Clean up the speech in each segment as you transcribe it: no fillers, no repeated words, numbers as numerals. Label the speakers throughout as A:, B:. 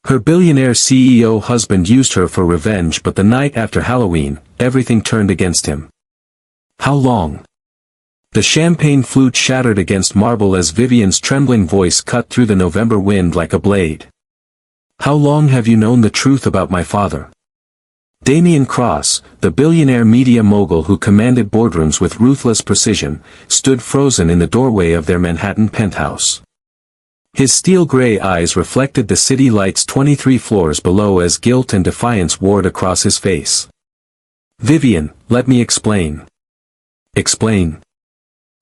A: Her billionaire CEO husband used her for revenge, but the night after Halloween, everything turned against him. How long? The champagne flute shattered against marble as Vivian's trembling voice cut through the November wind like a blade. How long have you known the truth about my father? Damien Cross, the billionaire media mogul who commanded boardrooms with ruthless precision, stood frozen in the doorway of their Manhattan penthouse. His steel-gray eyes reflected the city lights 23 floors below as guilt and defiance warred across his face. Vivian, let me explain. Explain.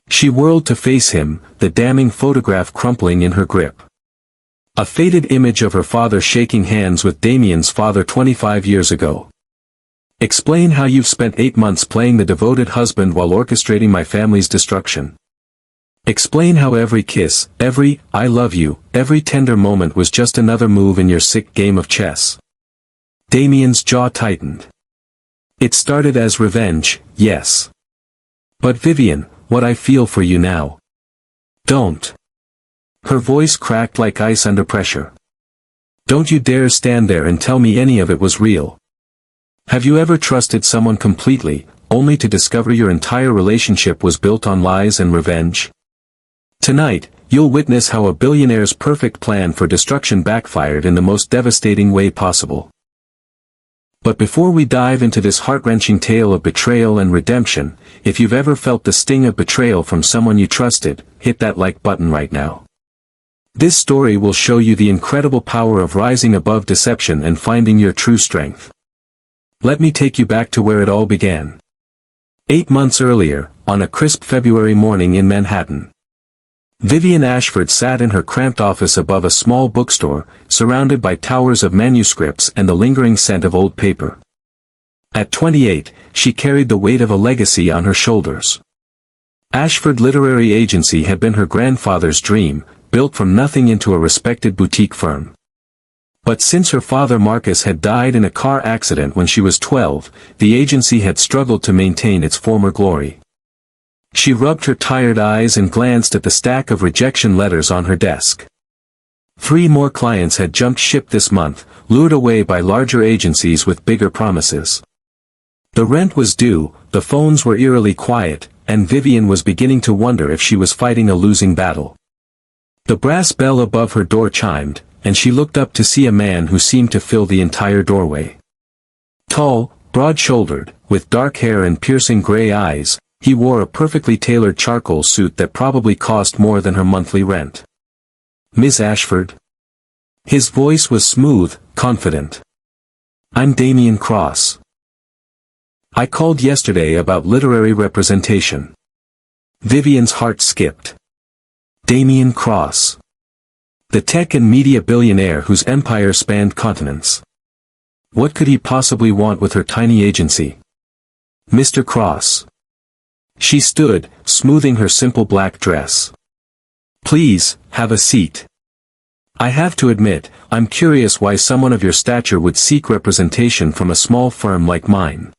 A: She whirled to face him, the damning photograph crumpling in her grip. A faded image of her father shaking hands with Damien's father 25 years ago. Explain how you've spent 8 months playing the devoted husband while orchestrating my family's destruction. Explain how every kiss, every "I love you," every tender moment was just another move in your sick game of chess. Damien's jaw tightened. It started as revenge, yes. But Vivian, what I feel for you now. Don't. Her voice cracked like ice under pressure. Don't you dare stand there and tell me any of it was real. Have you ever trusted someone completely, only to discover your entire relationship was built on lies and revenge? Tonight, you'll witness how a billionaire's perfect plan for destruction backfired in the most devastating way possible. But before we dive into this heart-wrenching tale of betrayal and redemption, if you've ever felt the sting of betrayal from someone you trusted, hit that like button right now. This story will show you the incredible power of rising above deception and finding your true strength. Let me take you back to where it all began. 8 months earlier, on a crisp February morning in Manhattan, Vivian Ashford sat in her cramped office above a small bookstore, surrounded by towers of manuscripts and the lingering scent of old paper. At 28, she carried the weight of a legacy on her shoulders. Ashford Literary Agency had been her grandfather's dream, built from nothing into a respected boutique firm. But since her father Marcus had died in a car accident when she was 12, the agency had struggled to maintain its former glory. She rubbed her tired eyes and glanced at the stack of rejection letters on her desk. 3 more clients had jumped ship this month, lured away by larger agencies with bigger promises. The rent was due, the phones were eerily quiet, and Vivian was beginning to wonder if she was fighting a losing battle. The brass bell above her door chimed, and she looked up to see a man who seemed to fill the entire doorway. Tall, broad-shouldered, with dark hair and piercing gray eyes, he wore a perfectly tailored charcoal suit that probably cost more than her monthly rent. Miss Ashford? His voice was smooth, confident. I'm Damien Cross. I called yesterday about literary representation. Vivian's heart skipped. Damien Cross. The tech and media billionaire whose empire spanned continents. What could he possibly want with her tiny agency? Mr. Cross. She stood, smoothing her simple black dress. Please, have a seat. I have to admit, I'm curious why someone of your stature would seek representation from a small firm like mine.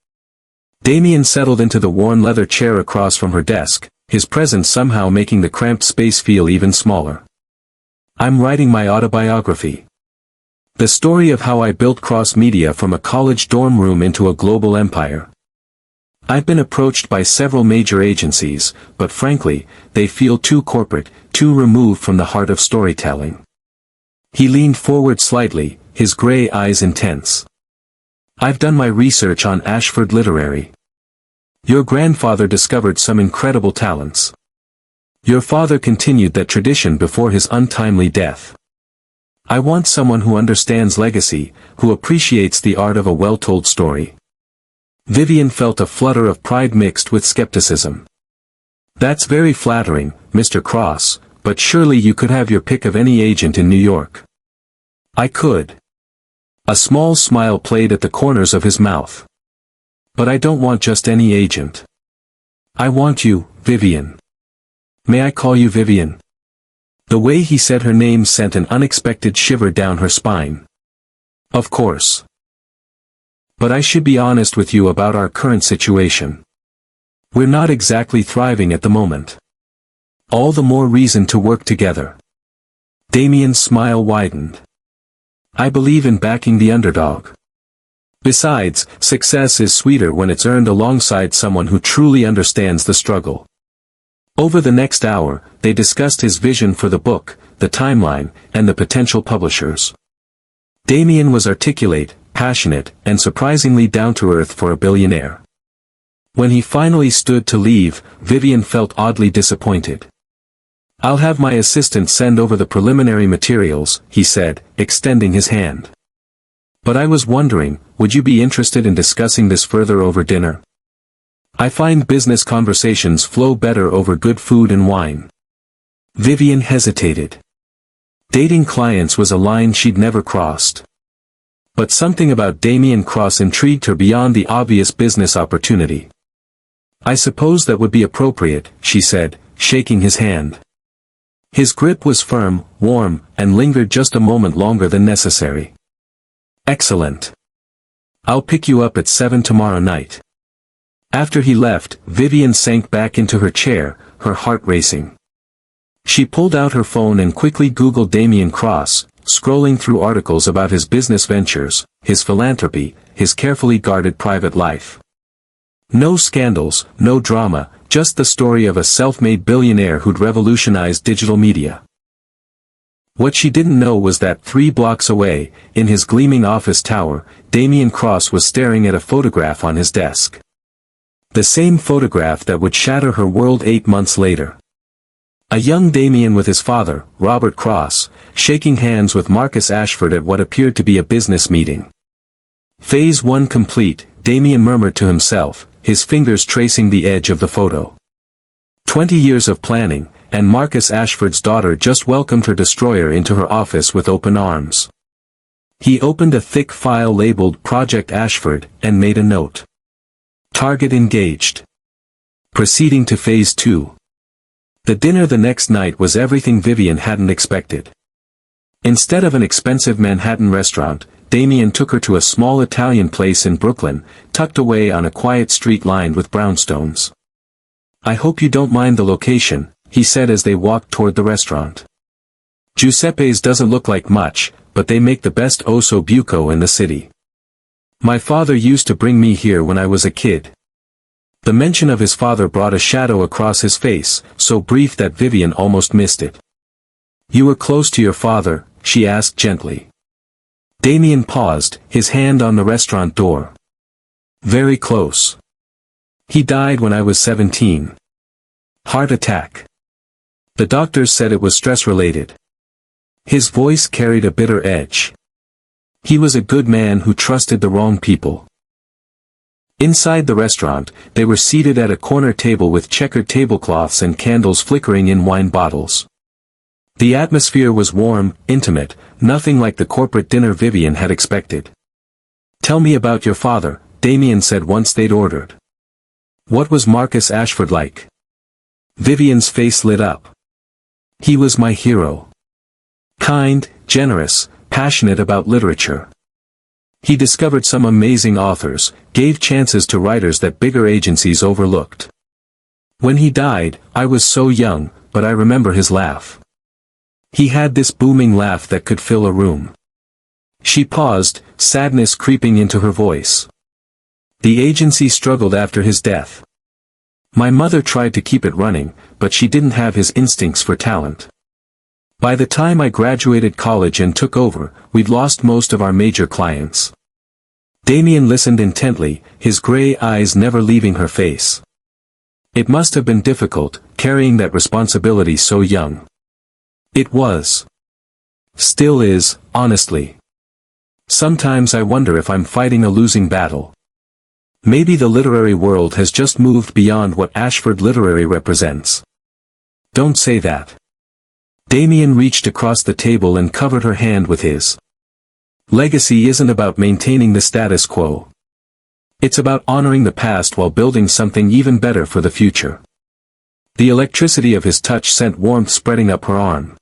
A: Damien settled into the worn leather chair across from her desk, his presence somehow making the cramped space feel even smaller. I'm writing my autobiography. The story of how I built Cross Media from a college dorm room into a global empire. I've been approached by several major agencies, but frankly, they feel too corporate, too removed from the heart of storytelling. He leaned forward slightly, his gray eyes intense. I've done my research on Ashford Literary. Your grandfather discovered some incredible talents. Your father continued that tradition before his untimely death. I want someone who understands legacy, who appreciates the art of a well-told story. Vivian felt a flutter of pride mixed with skepticism. That's very flattering, Mr. Cross, but surely you could have your pick of any agent in New York. I could. A small smile played at the corners of his mouth. But I don't want just any agent. I want you, Vivian. May I call you Vivian? The way he said her name sent an unexpected shiver down her spine. Of course. But I should be honest with you about our current situation. We're not exactly thriving at the moment. All the more reason to work together. Damien's smile widened. I believe in backing the underdog. Besides, success is sweeter when it's earned alongside someone who truly understands the struggle. Over the next hour, they discussed his vision for the book, the timeline, and the potential publishers. Damien was articulate, passionate, and surprisingly down-to-earth for a billionaire. When he finally stood to leave, Vivian felt oddly disappointed. "I'll have my assistant send over the preliminary materials," he said, extending his hand. "But I was wondering, would you be interested in discussing this further over dinner? I find business conversations flow better over good food and wine." Vivian hesitated. Dating clients was a line she'd never crossed. But something about Damien Cross intrigued her beyond the obvious business opportunity. "I suppose that would be appropriate," she said, shaking his hand. His grip was firm, warm, and lingered just a moment longer than necessary. "Excellent. I'll pick you up at 7 tomorrow night." After he left, Vivian sank back into her chair, her heart racing. She pulled out her phone and quickly Googled Damien Cross, scrolling through articles about his business ventures, his philanthropy, his carefully guarded private life. No scandals, no drama, just the story of a self-made billionaire who'd revolutionized digital media. What she didn't know was that 3 blocks away, in his gleaming office tower, Damien Cross was staring at a photograph on his desk. The same photograph that would shatter her world 8 months later. A young Damien with his father, Robert Cross, shaking hands with Marcus Ashford at what appeared to be a business meeting. Phase 1 complete, Damien murmured to himself, his fingers tracing the edge of the photo. 20 years of planning, and Marcus Ashford's daughter just welcomed her destroyer into her office with open arms. He opened a thick file labeled Project Ashford, and made a note. Target engaged. Proceeding to Phase 2. The dinner the next night was everything Vivian hadn't expected. Instead of an expensive Manhattan restaurant, Damien took her to a small Italian place in Brooklyn, tucked away on a quiet street lined with brownstones. "I hope you don't mind the location," he said as they walked toward the restaurant. "Giuseppe's doesn't look like much, but they make the best osso buco in the city. My father used to bring me here when I was a kid." The mention of his father brought a shadow across his face, so brief that Vivian almost missed it. "You were close to your father?" she asked gently. Damien paused, his hand on the restaurant door. "Very close. He died when I was 17. Heart attack. The doctors said it was stress-related." His voice carried a bitter edge. "He was a good man who trusted the wrong people." Inside the restaurant, they were seated at a corner table with checkered tablecloths and candles flickering in wine bottles. The atmosphere was warm, intimate, nothing like the corporate dinner Vivian had expected. "Tell me about your father," Damien said once they'd ordered. "What was Marcus Ashford like?" Vivian's face lit up. "He was my hero. Kind, generous, passionate about literature. He discovered some amazing authors, gave chances to writers that bigger agencies overlooked. When he died, I was so young, but I remember his laugh. He had this booming laugh that could fill a room." She paused, sadness creeping into her voice. "The agency struggled after his death. My mother tried to keep it running, but she didn't have his instincts for talent. By the time I graduated college and took over, we'd lost most of our major clients." Damien listened intently, his gray eyes never leaving her face. "It must have been difficult, carrying that responsibility so young." "It was. Still is, honestly. Sometimes I wonder if I'm fighting a losing battle. Maybe the literary world has just moved beyond what Ashford Literary represents." "Don't say that." Damien reached across the table and covered her hand with his. "Legacy isn't about maintaining the status quo. It's about honoring the past while building something even better for the future." The electricity of his touch sent warmth spreading up her arm.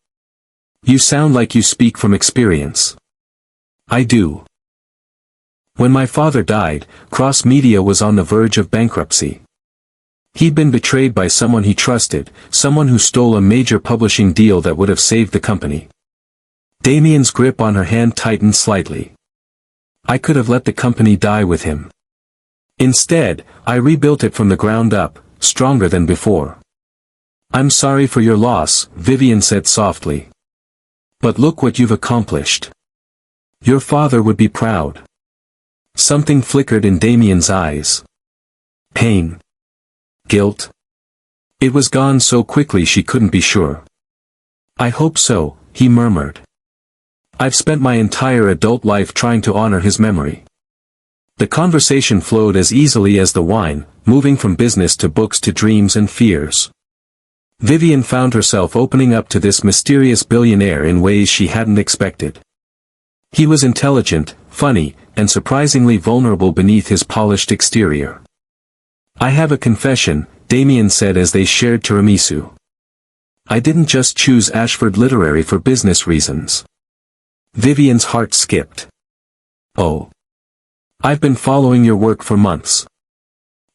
A: "You sound like you speak from experience." "I do. When my father died, Cross Media was on the verge of bankruptcy. He'd been betrayed by someone he trusted, someone who stole a major publishing deal that would have saved the company. Damien's grip on her hand tightened slightly. I could have let the company die with him. Instead, I rebuilt it from the ground up, stronger than before. I'm sorry for your loss, Vivian said softly. But look what you've accomplished. Your father would be proud. Something flickered in Damien's eyes. Pain. Guilt. It was gone so quickly she couldn't be sure. I hope so, he murmured. I've spent my entire adult life trying to honor his memory. The conversation flowed as easily as the wine, moving from business to books to dreams and fears. Vivian found herself opening up to this mysterious billionaire in ways she hadn't expected. He was intelligent, funny, and surprisingly vulnerable beneath his polished exterior. I have a confession, Damien said as they shared tiramisu. I didn't just choose Ashford Literary for business reasons. Vivian's heart skipped. Oh. I've been following your work for months.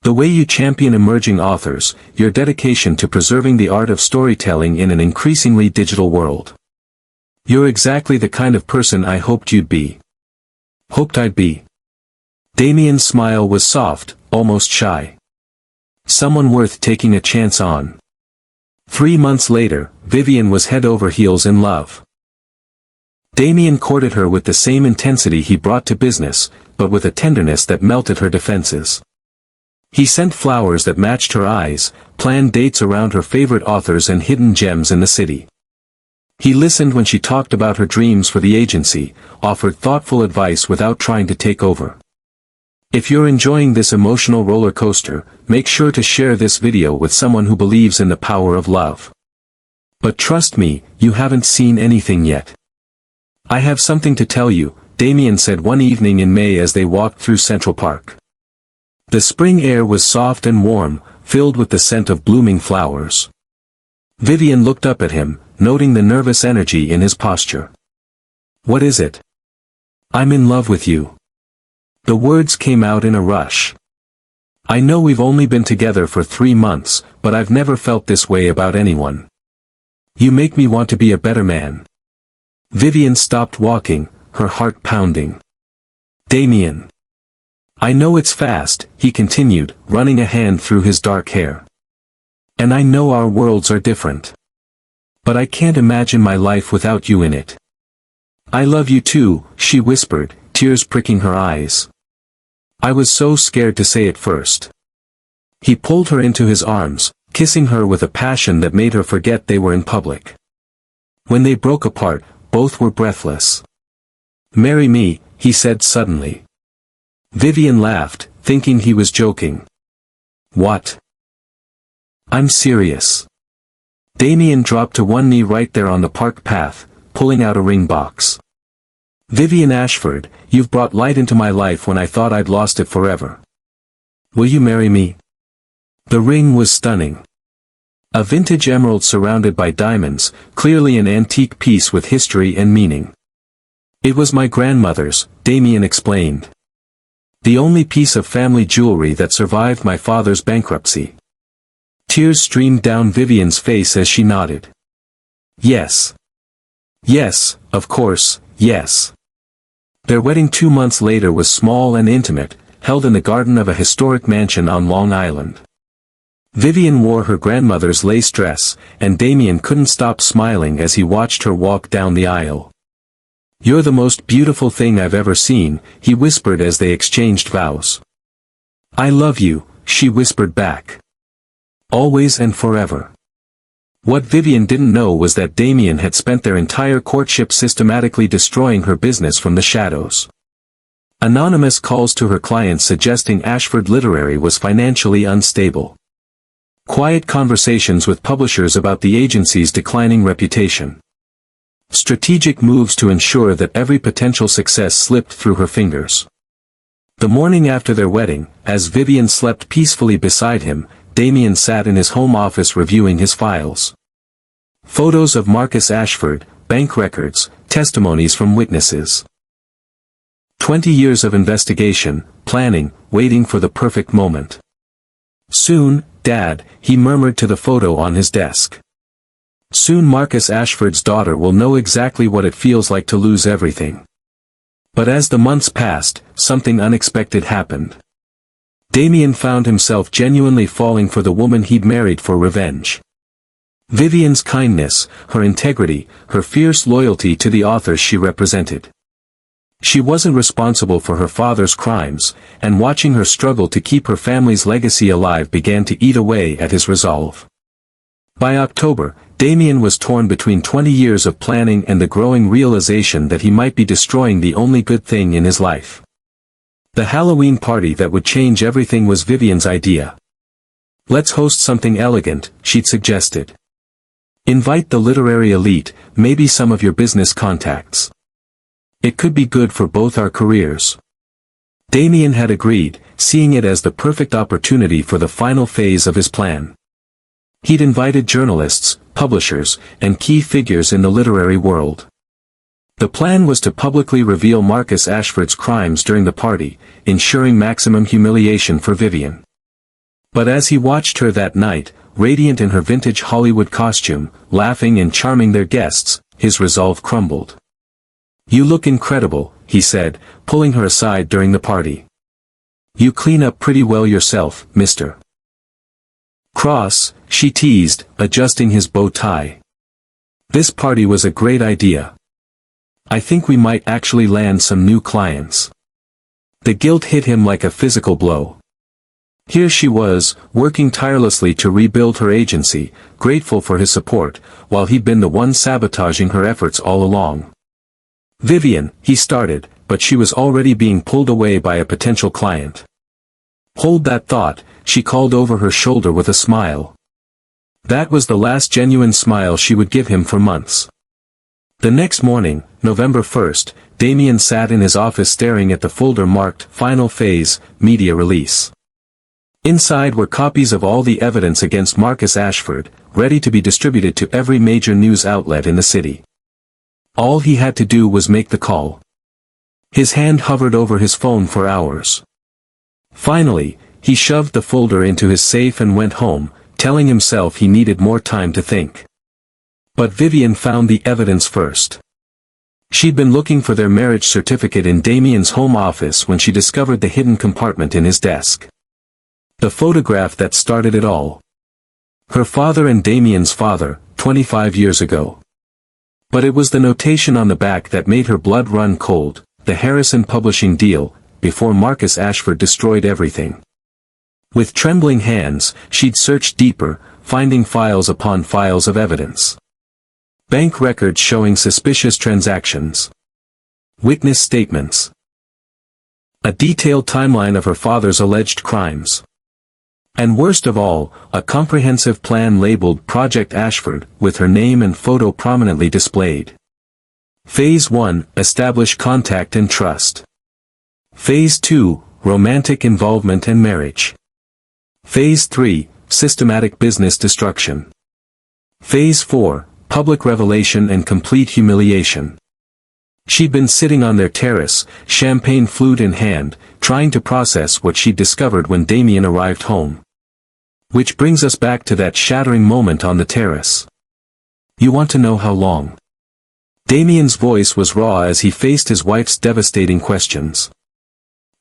A: The way you champion emerging authors, your dedication to preserving the art of storytelling in an increasingly digital world. You're exactly the kind of person I hoped you'd be. Hoped I'd be. Damien's smile was soft, almost shy. Someone worth taking a chance on. 3 months later, Vivian was head over heels in love. Damien courted her with the same intensity he brought to business, but with a tenderness that melted her defenses. He sent flowers that matched her eyes, planned dates around her favorite authors and hidden gems in the city. He listened when she talked about her dreams for the agency, offered thoughtful advice without trying to take over. If you're enjoying this emotional roller coaster, make sure to share this video with someone who believes in the power of love. But trust me, you haven't seen anything yet. I have something to tell you, Damien said one evening in May as they walked through Central Park. The spring air was soft and warm, filled with the scent of blooming flowers. Vivian looked up at him, noting the nervous energy in his posture. What is it? I'm in love with you. The words came out in a rush. I know we've only been together for 3 months, but I've never felt this way about anyone. You make me want to be a better man. Vivian stopped walking, her heart pounding. Damien. I know it's fast, he continued, running a hand through his dark hair. And I know our worlds are different. But I can't imagine my life without you in it. I love you too, she whispered, tears pricking her eyes. I was so scared to say it first. He pulled her into his arms, kissing her with a passion that made her forget they were in public. When they broke apart, both were breathless. Marry me, he said suddenly. Vivian laughed, thinking he was joking. What? I'm serious. Damien dropped to one knee right there on the park path, pulling out a ring box. Vivian Ashford, you've brought light into my life when I thought I'd lost it forever. Will you marry me? The ring was stunning. A vintage emerald surrounded by diamonds, clearly an antique piece with history and meaning. It was my grandmother's, Damien explained. The only piece of family jewelry that survived my father's bankruptcy. Tears streamed down Vivian's face as she nodded. Yes. Yes, of course, yes. Their wedding 2 months later was small and intimate, held in the garden of a historic mansion on Long Island. Vivian wore her grandmother's lace dress, and Damien couldn't stop smiling as he watched her walk down the aisle. You're the most beautiful thing I've ever seen, he whispered as they exchanged vows. I love you, she whispered back. Always and forever. What Vivian didn't know was that Damien had spent their entire courtship systematically destroying her business from the shadows. Anonymous calls to her clients suggesting Ashford Literary was financially unstable. Quiet conversations with publishers about the agency's declining reputation. Strategic moves to ensure that every potential success slipped through her fingers. The morning after their wedding, as Vivian slept peacefully beside him, Damien sat in his home office reviewing his files. Photos of Marcus Ashford, bank records, testimonies from witnesses. 20 years of investigation, planning, waiting for the perfect moment. Soon, Dad, he murmured to the photo on his desk. Soon Marcus Ashford's daughter will know exactly what it feels like to lose everything. But as the months passed, something unexpected happened. Damien found himself genuinely falling for the woman he'd married for revenge. Vivian's kindness, her integrity, her fierce loyalty to the authors she represented. She wasn't responsible for her father's crimes, and watching her struggle to keep her family's legacy alive began to eat away at his resolve. By October, Damien was torn between 20 years of planning and the growing realization that he might be destroying the only good thing in his life. The Halloween party that would change everything was Vivian's idea. "Let's host something elegant," she'd suggested. "Invite the literary elite, maybe some of your business contacts. It could be good for both our careers." Damien had agreed, seeing it as the perfect opportunity for the final phase of his plan. He'd invited journalists, publishers, and key figures in the literary world. The plan was to publicly reveal Marcus Ashford's crimes during the party, ensuring maximum humiliation for Vivian. But as he watched her that night, radiant in her vintage Hollywood costume, laughing and charming their guests, his resolve crumbled. "You look incredible," he said, pulling her aside during the party. "You clean up pretty well yourself, Mr. Cross," she teased, adjusting his bow tie. "This party was a great idea. I think we might actually land some new clients." The guilt hit him like a physical blow. Here she was, working tirelessly to rebuild her agency, grateful for his support, while he'd been the one sabotaging her efforts all along. "Vivian," he started, but she was already being pulled away by a potential client. "Hold that thought," she called over her shoulder with a smile. That was the last genuine smile she would give him for months. The next morning, November 1st, Damien sat in his office staring at the folder marked "Final Phase, Media Release." Inside were copies of all the evidence against Marcus Ashford, ready to be distributed to every major news outlet in the city. All he had to do was make the call. His hand hovered over his phone for hours. Finally, he shoved the folder into his safe and went home, telling himself he needed more time to think. But Vivian found the evidence first. She'd been looking for their marriage certificate in Damien's home office when she discovered the hidden compartment in his desk. The photograph that started it all. Her father and Damien's father, 25 years ago. But it was the notation on the back that made her blood run cold, the Harrison Publishing deal, before Marcus Ashford destroyed everything. With trembling hands, she'd searched deeper, finding files upon files of evidence. Bank records showing suspicious transactions. Witness statements. A detailed timeline of her father's alleged crimes. And worst of all, a comprehensive plan labeled Project Ashford, with her name and photo prominently displayed. Phase 1, establish contact and trust. Phase 2, romantic involvement and marriage. Phase 3, systematic business destruction. Phase 4, public revelation and complete humiliation. She'd been sitting on their terrace, champagne flute in hand, trying to process what she'd discovered when Damien arrived home. Which brings us back to that shattering moment on the terrace. "You want to know how long?" Damien's voice was raw as he faced his wife's devastating questions.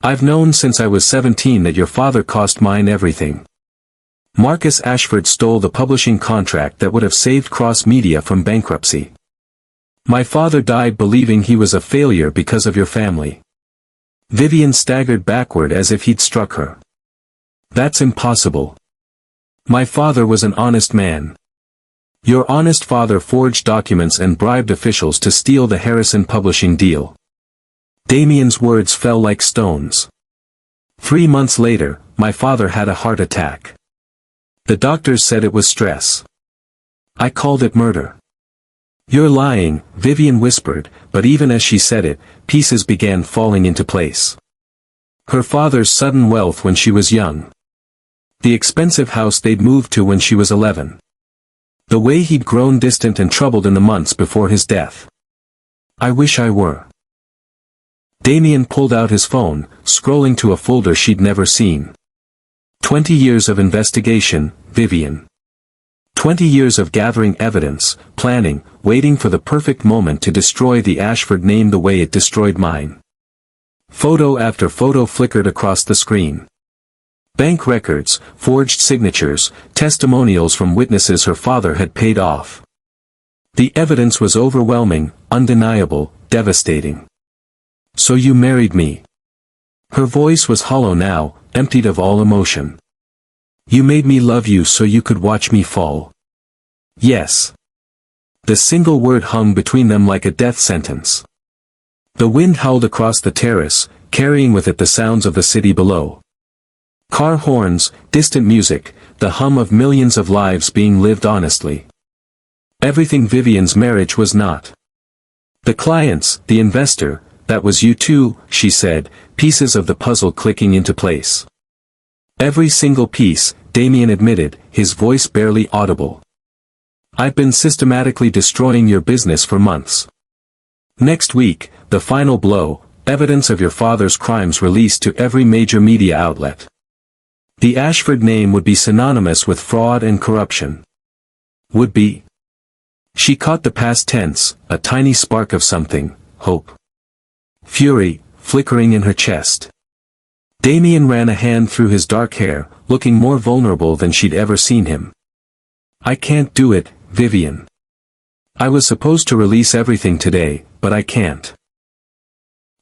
A: "I've known since I was 17 that your father cost mine everything. Marcus Ashford stole the publishing contract that would have saved Cross Media from bankruptcy. My father died believing he was a failure because of your family." Vivian staggered backward as if he'd struck her. "That's impossible. My father was an honest man. Your honest father forged documents and bribed officials to steal the Harrison Publishing deal." Damien's words fell like stones. 3 months later, my father had a heart attack. The doctors said it was stress. I called it murder. "You're lying," Vivian whispered, but even as she said it, pieces began falling into place. Her father's sudden wealth when she was young. The expensive house they'd moved to when she was 11. The way he'd grown distant and troubled in the months before his death. I wish I were. Damien pulled out his phone, scrolling to a folder she'd never seen. 20 years of investigation, Vivian. 20 years of gathering evidence, planning, waiting for the perfect moment to destroy the Ashford name the way it destroyed mine. Photo after photo flickered across the screen. Bank records, forged signatures, testimonials from witnesses her father had paid off. The evidence was overwhelming, undeniable, devastating. So you married me. Her voice was hollow now, emptied of all emotion. You made me love you so you could watch me fall. Yes. The single word hung between them like a death sentence. The wind howled across the terrace, carrying with it the sounds of the city below. Car horns, distant music, the hum of millions of lives being lived honestly. Everything Vivian's marriage was not. The clients, the investor, that was you too, she said, pieces of the puzzle clicking into place. Every single piece, Damien admitted, his voice barely audible. I've been systematically destroying your business for months. Next week, the final blow, evidence of your father's crimes released to every major media outlet. The Ashford name would be synonymous with fraud and corruption. Would be. She caught the past tense, a tiny spark of something, hope. Fury, flickering in her chest. Damien ran a hand through his dark hair, looking more vulnerable than she'd ever seen him. I can't do it, Vivian. I was supposed to release everything today, but I can't.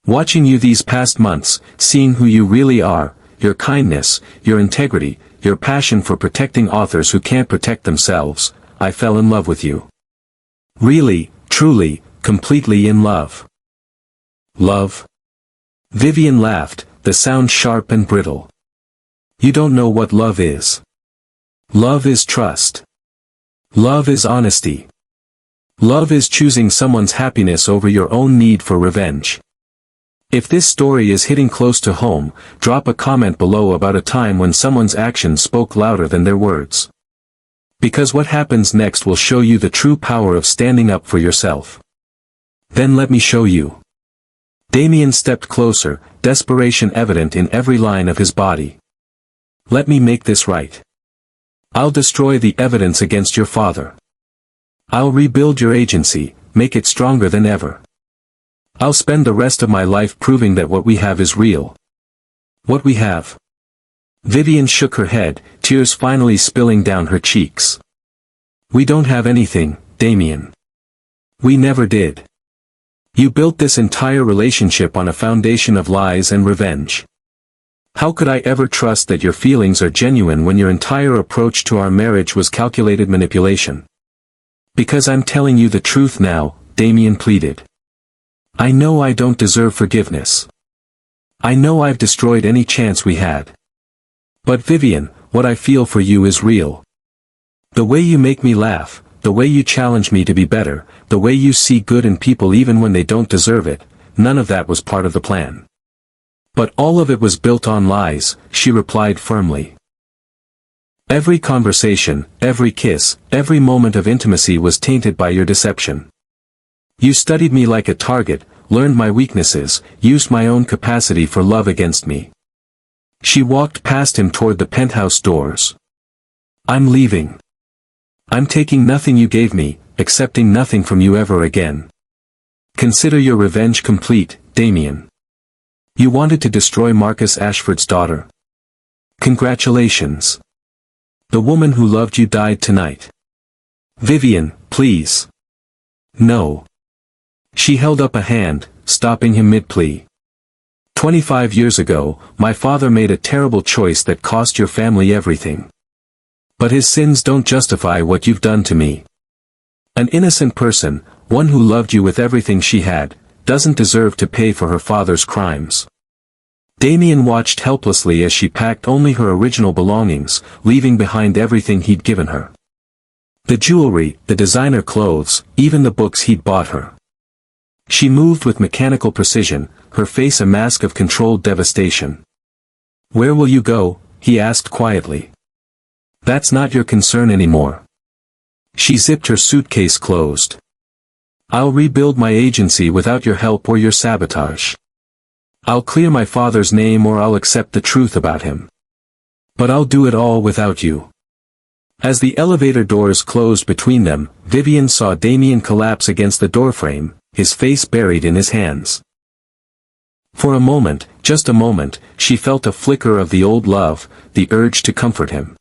A: Watching you these past months, seeing who you really are, your kindness, your integrity, your passion for protecting authors who can't protect themselves, I fell in love with you. Really, truly, completely in love. Love? Vivian laughed, the sound sharp and brittle. You don't know what love is. Love is trust. Love is honesty. Love is choosing someone's happiness over your own need for revenge. If this story is hitting close to home, drop a comment below about a time when someone's actions spoke louder than their words. Because what happens next will show you the true power of standing up for yourself. Then let me show you. Damien stepped closer, desperation evident in every line of his body. Let me make this right. I'll destroy the evidence against your father. I'll rebuild your agency, make it stronger than ever. I'll spend the rest of my life proving that what we have is real. What we have. Vivian shook her head, tears finally spilling down her cheeks. We don't have anything, Damien. We never did. You built this entire relationship on a foundation of lies and revenge. How could I ever trust that your feelings are genuine when your entire approach to our marriage was calculated manipulation? Because I'm telling you the truth now, Damien pleaded. I know I don't deserve forgiveness. I know I've destroyed any chance we had. But Vivian, what I feel for you is real. The way you make me laugh, the way you challenge me to be better, the way you see good in people even when they don't deserve it, none of that was part of the plan. But all of it was built on lies, she replied firmly. Every conversation, every kiss, every moment of intimacy was tainted by your deception. You studied me like a target, learned my weaknesses, used my own capacity for love against me. She walked past him toward the penthouse doors. I'm leaving. I'm taking nothing you gave me, accepting nothing from you ever again. Consider your revenge complete, Damien. You wanted to destroy Marcus Ashford's daughter. Congratulations. The woman who loved you died tonight. Vivian, please. No. She held up a hand, stopping him mid-plea. 25 years ago, my father made a terrible choice that cost your family everything. But his sins don't justify what you've done to me. An innocent person, one who loved you with everything she had, doesn't deserve to pay for her father's crimes. Damien watched helplessly as she packed only her original belongings, leaving behind everything he'd given her. The jewelry, the designer clothes, even the books he'd bought her. She moved with mechanical precision, her face a mask of controlled devastation. Where will you go? He asked quietly. That's not your concern anymore. She zipped her suitcase closed. I'll rebuild my agency without your help or your sabotage. I'll clear my father's name or I'll accept the truth about him. But I'll do it all without you. As the elevator doors closed between them, Vivian saw Damien collapse against the doorframe, his face buried in his hands. For a moment, just a moment, she felt a flicker of the old love, the urge to comfort him.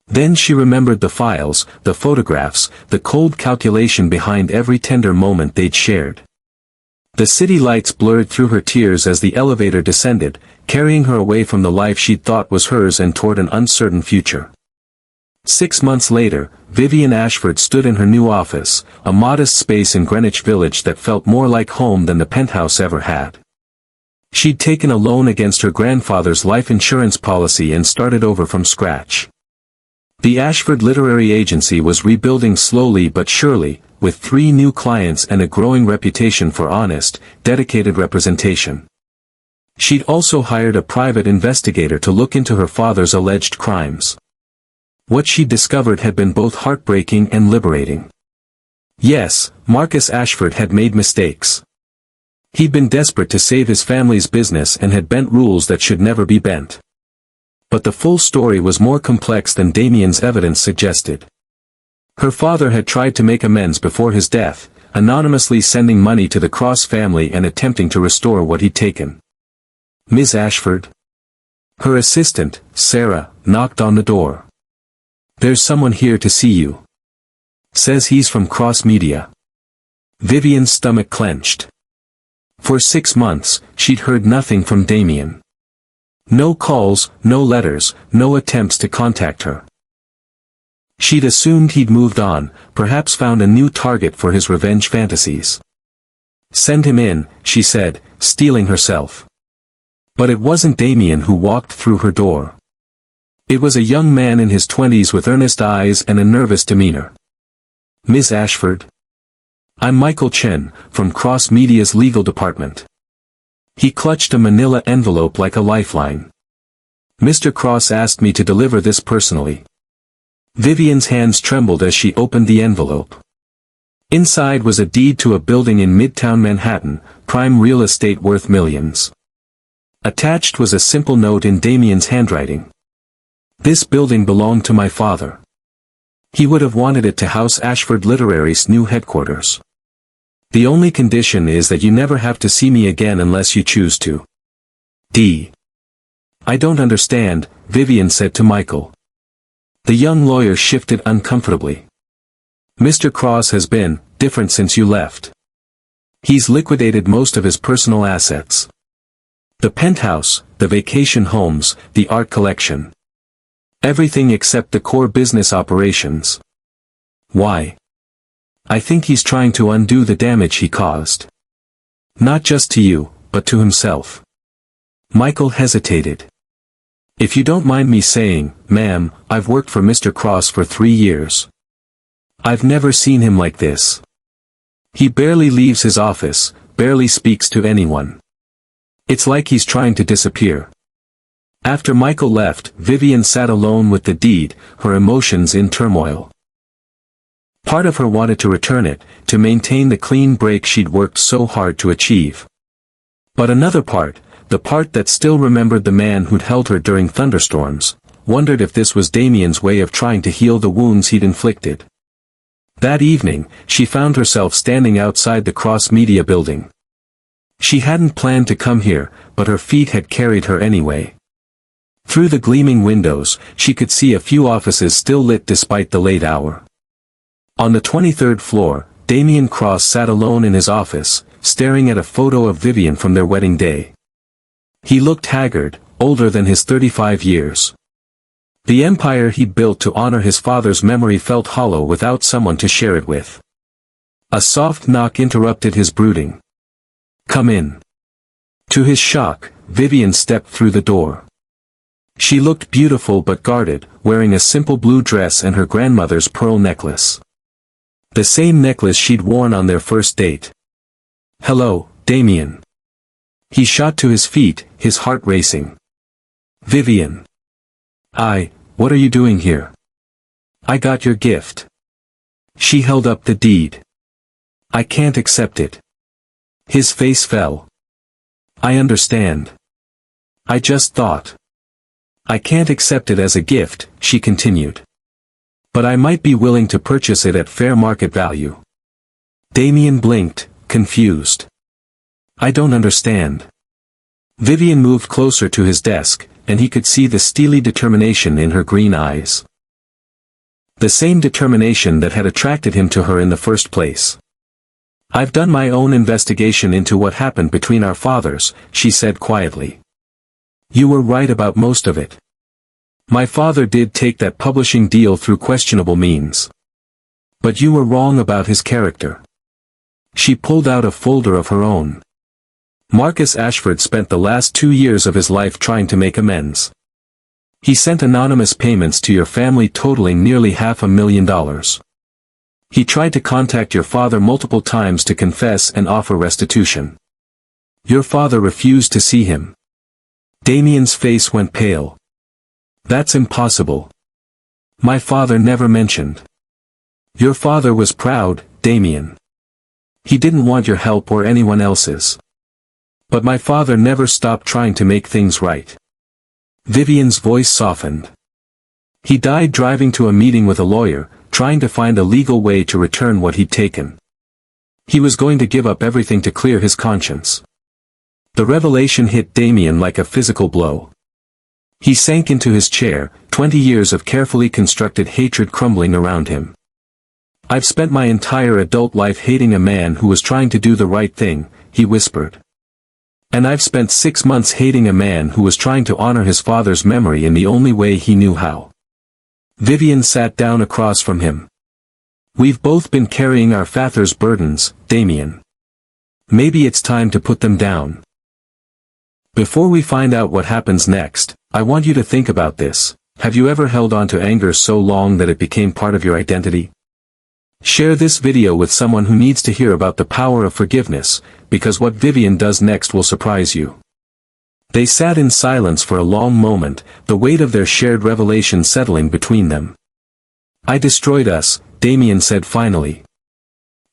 A: Then she remembered the files, the photographs, the cold calculation behind every tender moment they'd shared. The city lights blurred through her tears as the elevator descended, carrying her away from the life she'd thought was hers and toward an uncertain future. 6 months later, Vivian Ashford stood in her new office, a modest space in Greenwich Village that felt more like home than the penthouse ever had. She'd taken a loan against her grandfather's life insurance policy and started over from scratch. The Ashford Literary Agency was rebuilding slowly but surely, with 3 new clients and a growing reputation for honest, dedicated representation. She'd also hired a private investigator to look into her father's alleged crimes. What she'd discovered had been both heartbreaking and liberating. Yes, Marcus Ashford had made mistakes. He'd been desperate to save his family's business and had bent rules that should never be bent. But the full story was more complex than Damien's evidence suggested. Her father had tried to make amends before his death, anonymously sending money to the Cross family and attempting to restore what he'd taken. Ms. Ashford? Her assistant, Sarah, knocked on the door. "There's someone here to see you. Says he's from Cross Media." Vivian's stomach clenched. For 6 months, she'd heard nothing from Damien. No calls, no letters, no attempts to contact her. She'd assumed he'd moved on, perhaps found a new target for his revenge fantasies. "Send him in," she said, steeling herself. But it wasn't Damien who walked through her door. It was a young man in his 20s with earnest eyes and a nervous demeanor. "Ms. Ashford? I'm Michael Chen, from Cross Media's legal department." He clutched a manila envelope like a lifeline. "Mr. Cross asked me to deliver this personally." Vivian's hands trembled as she opened the envelope. Inside was a deed to a building in Midtown Manhattan, prime real estate worth millions. Attached was a simple note in Damien's handwriting. "This building belonged to my father. He would have wanted it to house Ashford Literary's new headquarters. The only condition is that you never have to see me again unless you choose to. D." "I don't understand," Vivian said to Michael. The young lawyer shifted uncomfortably. "Mr. Cross has been different since you left. He's liquidated most of his personal assets. The penthouse, the vacation homes, the art collection. Everything except the core business operations." "Why?" "I think he's trying to undo the damage he caused. Not just to you, but to himself." Michael hesitated. "If you don't mind me saying, ma'am, I've worked for Mr. Cross for 3 years. I've never seen him like this. He barely leaves his office, barely speaks to anyone. It's like he's trying to disappear." After Michael left, Vivian sat alone with the deed, her emotions in turmoil. Part of her wanted to return it, to maintain the clean break she'd worked so hard to achieve. But another part, the part that still remembered the man who'd held her during thunderstorms, wondered if this was Damien's way of trying to heal the wounds he'd inflicted. That evening, she found herself standing outside the Cross Media building. She hadn't planned to come here, but her feet had carried her anyway. Through the gleaming windows, she could see a few offices still lit despite the late hour. On the 23rd floor, Damien Cross sat alone in his office, staring at a photo of Vivian from their wedding day. He looked haggard, older than his 35 years. The empire he'd built to honor his father's memory felt hollow without someone to share it with. A soft knock interrupted his brooding. "Come in." To his shock, Vivian stepped through the door. She looked beautiful but guarded, wearing a simple blue dress and her grandmother's pearl necklace. The same necklace she'd worn on their first date. "Hello, Damien." He shot to his feet, his heart racing. "Vivian. What are you doing here?" "I got your gift." She held up the deed. "I can't accept it." His face fell. "I understand. I just thought. I can't accept it as a gift," she continued. But I might be willing to purchase it at fair market value. Damien blinked, confused. I don't understand. Vivian moved closer to his desk, and he could see the steely determination in her green eyes. The same determination that had attracted him to her in the first place. I've done my own investigation into what happened between our fathers, she said quietly. You were right about most of it. My father did take that publishing deal through questionable means. But you were wrong about his character. She pulled out a folder of her own. Marcus Ashford spent the last 2 years of his life trying to make amends. He sent anonymous payments to your family totaling nearly $500,000. He tried to contact your father multiple times to confess and offer restitution. Your father refused to see him. Damien's face went pale. That's impossible. My father never mentioned. Your father was proud, Damien. He didn't want your help or anyone else's. But my father never stopped trying to make things right. Vivian's voice softened. He died driving to a meeting with a lawyer, trying to find a legal way to return what he'd taken. He was going to give up everything to clear his conscience. The revelation hit Damien like a physical blow. He sank into his chair, 20 years of carefully constructed hatred crumbling around him. I've spent my entire adult life hating a man who was trying to do the right thing, he whispered. And I've spent 6 months hating a man who was trying to honor his father's memory in the only way he knew how. Vivian sat down across from him. We've both been carrying our father's burdens, Damien. Maybe it's time to put them down. Before we find out what happens next, I want you to think about this. Have you ever held on to anger so long that it became part of your identity? Share this video with someone who needs to hear about the power of forgiveness, because what Vivian does next will surprise you. They sat in silence for a long moment, the weight of their shared revelation settling between them. I destroyed us, Damien said finally.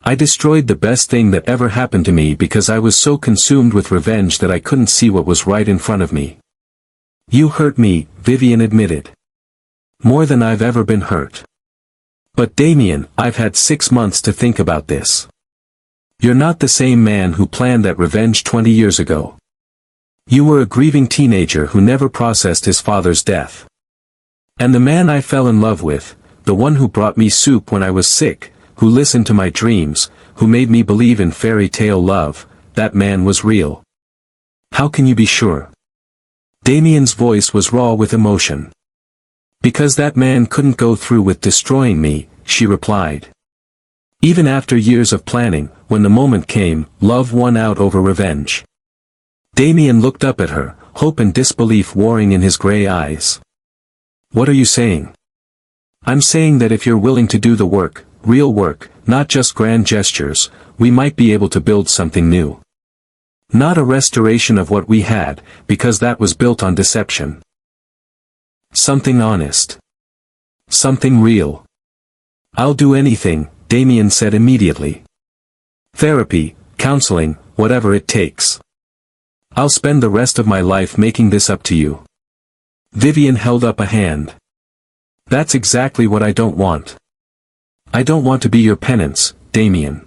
A: I destroyed the best thing that ever happened to me because I was so consumed with revenge that I couldn't see what was right in front of me. You hurt me, Vivian admitted. More than I've ever been hurt. But Damien, I've had 6 months to think about this. You're not the same man who planned that revenge 20 years ago. You were a grieving teenager who never processed his father's death. And the man I fell in love with, the one who brought me soup when I was sick, who listened to my dreams, who made me believe in fairy tale love, that man was real. How can you be sure? Damien's voice was raw with emotion. Because that man couldn't go through with destroying me, she replied. Even after years of planning, when the moment came, love won out over revenge. Damien looked up at her, hope and disbelief warring in his gray eyes. What are you saying? I'm saying that if you're willing to do the work, real work, not just grand gestures, we might be able to build something new. Not a restoration of what we had, because that was built on deception. Something honest. Something real. I'll do anything, Damien said immediately. Therapy, counseling, whatever it takes. I'll spend the rest of my life making this up to you. Vivian held up a hand. That's exactly what I don't want. I don't want to be your penance, Damien.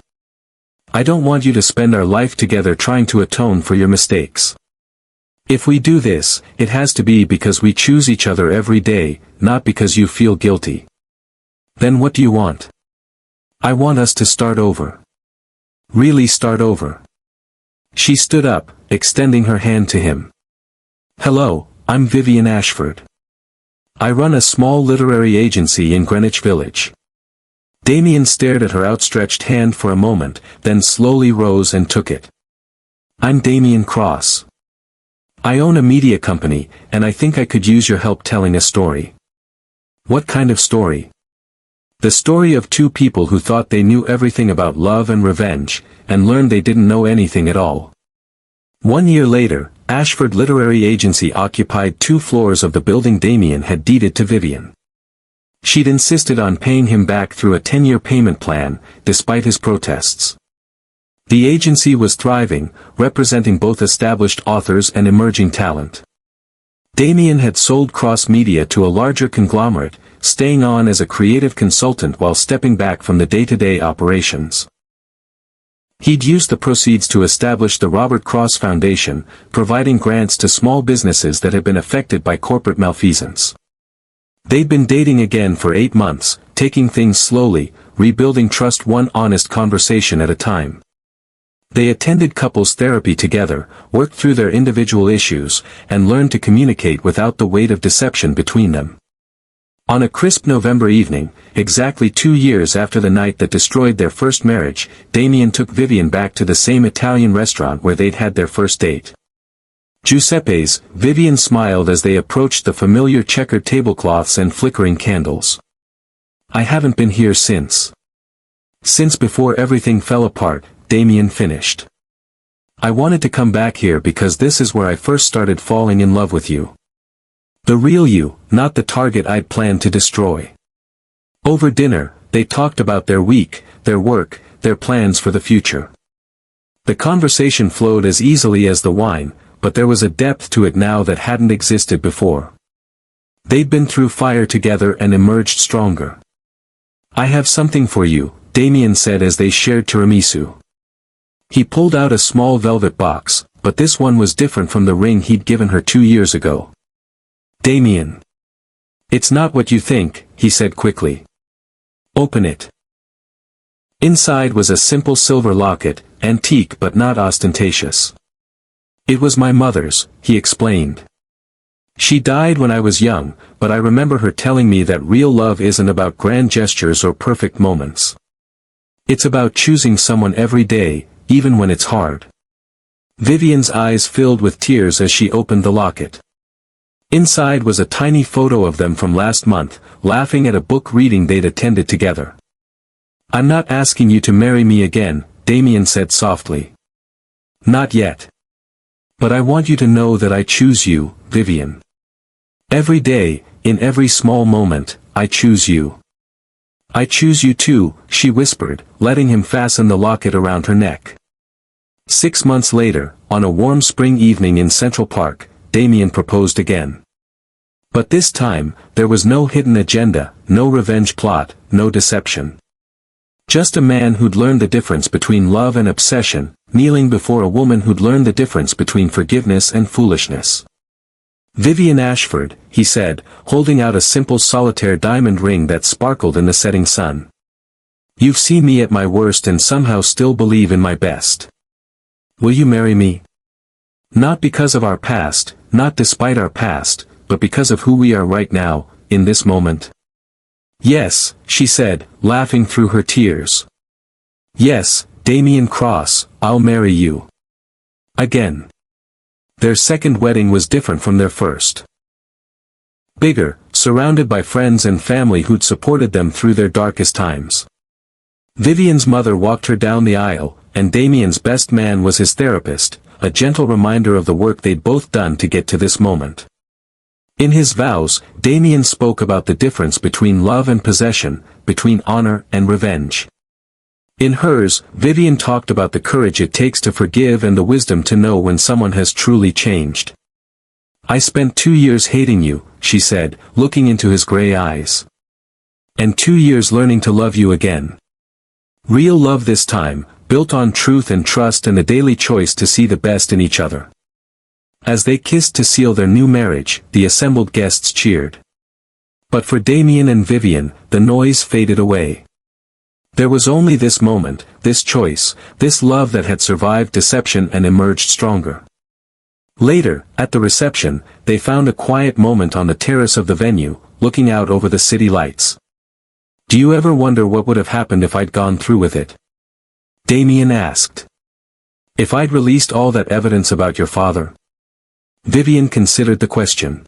A: I don't want you to spend our life together trying to atone for your mistakes. If we do this, it has to be because we choose each other every day, not because you feel guilty. Then what do you want? I want us to start over. Really start over. She stood up, extending her hand to him. Hello, I'm Vivian Ashford. I run a small literary agency in Greenwich Village. Damien stared at her outstretched hand for a moment, then slowly rose and took it. I'm Damien Cross. I own a media company, and I think I could use your help telling a story. What kind of story? The story of two people who thought they knew everything about love and revenge, and learned they didn't know anything at all. 1 year later, Ashford Literary Agency occupied 2 floors of the building Damien had deeded to Vivian. She'd insisted on paying him back through a 10-year payment plan, despite his protests. The agency was thriving, representing both established authors and emerging talent. Damien had sold Cross Media to a larger conglomerate, staying on as a creative consultant while stepping back from the day-to-day operations. He'd used the proceeds to establish the Robert Cross Foundation, providing grants to small businesses that had been affected by corporate malfeasance. They'd been dating again for 8 months, taking things slowly, rebuilding trust one honest conversation at a time. They attended couples therapy together, worked through their individual issues, and learned to communicate without the weight of deception between them. On a crisp November evening, exactly 2 years after the night that destroyed their first marriage, Damien took Vivian back to the same Italian restaurant where they'd had their first date. Giuseppe's. Vivian smiled as they approached the familiar checkered tablecloths and flickering candles. "I haven't been here since before everything fell apart," Damien finished. "I wanted to come back here because this is where I first started falling in love with you. The real you, not the target I'd planned to destroy." Over dinner, they talked about their week, their work, their plans for the future. The conversation flowed as easily as the wine, but there was a depth to it now that hadn't existed before. They'd been through fire together and emerged stronger. "I have something for you," Damien said as they shared tiramisu. He pulled out a small velvet box, but this one was different from the ring he'd given her 2 years ago. "Damien. It's not what you think," he said quickly. "Open it." Inside was a simple silver locket, antique but not ostentatious. "It was my mother's," he explained. "She died when I was young, but I remember her telling me that real love isn't about grand gestures or perfect moments. It's about choosing someone every day, even when it's hard." Vivian's eyes filled with tears as she opened the locket. Inside was a tiny photo of them from last month, laughing at a book reading they'd attended together. "I'm not asking you to marry me again," Damien said softly. "Not yet. But I want you to know that I choose you, Vivian. Every day, in every small moment, I choose you." "I choose you too," she whispered, letting him fasten the locket around her neck. 6 months later, on a warm spring evening in Central Park, Damien proposed again. But this time, there was no hidden agenda, no revenge plot, no deception. Just a man who'd learned the difference between love and obsession, kneeling before a woman who'd learned the difference between forgiveness and foolishness. "Vivian Ashford," he said, holding out a simple solitaire diamond ring that sparkled in the setting sun. "You've seen me at my worst and somehow still believe in my best. Will you marry me? Not because of our past, not despite our past, but because of who we are right now, in this moment?" "Yes," she said, laughing through her tears. "Yes, Damien Cross, I'll marry you." Again. Their second wedding was different from their first. Bigger, surrounded by friends and family who'd supported them through their darkest times. Vivian's mother walked her down the aisle, and Damien's best man was his therapist, a gentle reminder of the work they'd both done to get to this moment. In his vows, Damien spoke about the difference between love and possession, between honor and revenge. In hers, Vivian talked about the courage it takes to forgive and the wisdom to know when someone has truly changed. "I spent 2 years hating you," she said, looking into his gray eyes. "And 2 years learning to love you again. Real love this time, built on truth and trust and a daily choice to see the best in each other." As they kissed to seal their new marriage, the assembled guests cheered. But for Damien and Vivian, the noise faded away. There was only this moment, this choice, this love that had survived deception and emerged stronger. Later, at the reception, they found a quiet moment on the terrace of the venue, looking out over the city lights. "Do you ever wonder what would have happened if I'd gone through with it?" Damien asked. "If I'd released all that evidence about your father?" Vivian considered the question.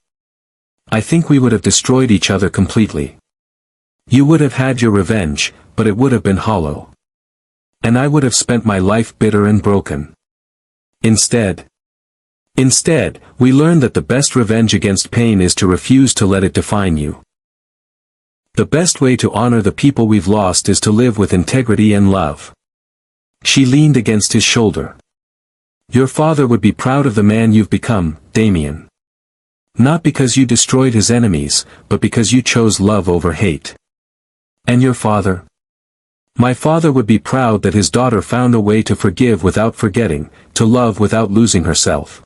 A: "I think we would have destroyed each other completely. You would have had your revenge, but it would have been hollow. And I would have spent my life bitter and broken. Instead, we learned that the best revenge against pain is to refuse to let it define you. The best way to honor the people we've lost is to live with integrity and love." She leaned against his shoulder. "Your father would be proud of the man you've become, Damien. Not because you destroyed his enemies, but because you chose love over hate. And your father? My father would be proud that his daughter found a way to forgive without forgetting, to love without losing herself.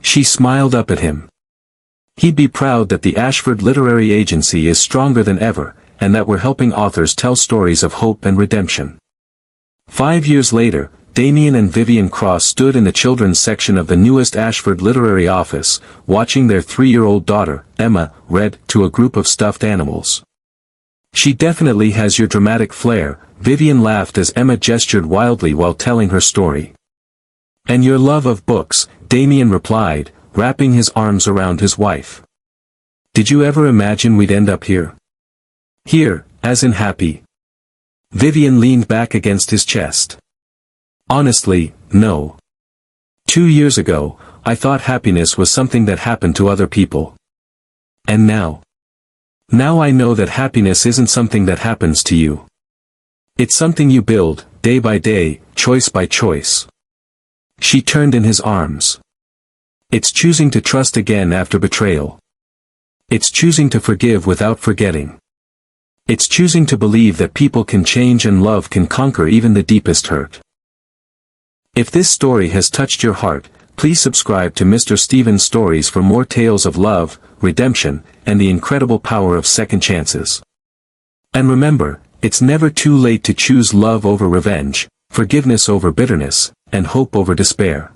A: She smiled up at him. He'd be proud that the Ashford Literary Agency is stronger than ever, and that we're helping authors tell stories of hope and redemption. 5 years later, Damien and Vivian Cross stood in the children's section of the newest Ashford Literary office, watching their 3-year-old daughter, Emma, read to a group of stuffed animals. She definitely has your dramatic flair, Vivian laughed as Emma gestured wildly while telling her story. And your love of books, Damien replied, wrapping his arms around his wife. Did you ever imagine we'd end up here? Here, as in happy. Vivian leaned back against his chest. Honestly, no. 2 years ago, I thought happiness was something that happened to other people. And now? Now I know that happiness isn't something that happens to you. It's something you build, day by day, choice by choice. She turned in his arms. It's choosing to trust again after betrayal. It's choosing to forgive without forgetting. It's choosing to believe that people can change and love can conquer even the deepest hurt. If this story has touched your heart, please subscribe to Mr. Stephen's Stories for more tales of love, redemption, and the incredible power of second chances. And remember, it's never too late to choose love over revenge, forgiveness over bitterness, and hope over despair.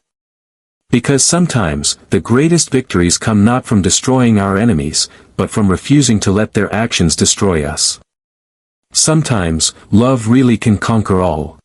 A: Because sometimes, the greatest victories come not from destroying our enemies, but from refusing to let their actions destroy us. Sometimes, love really can conquer all.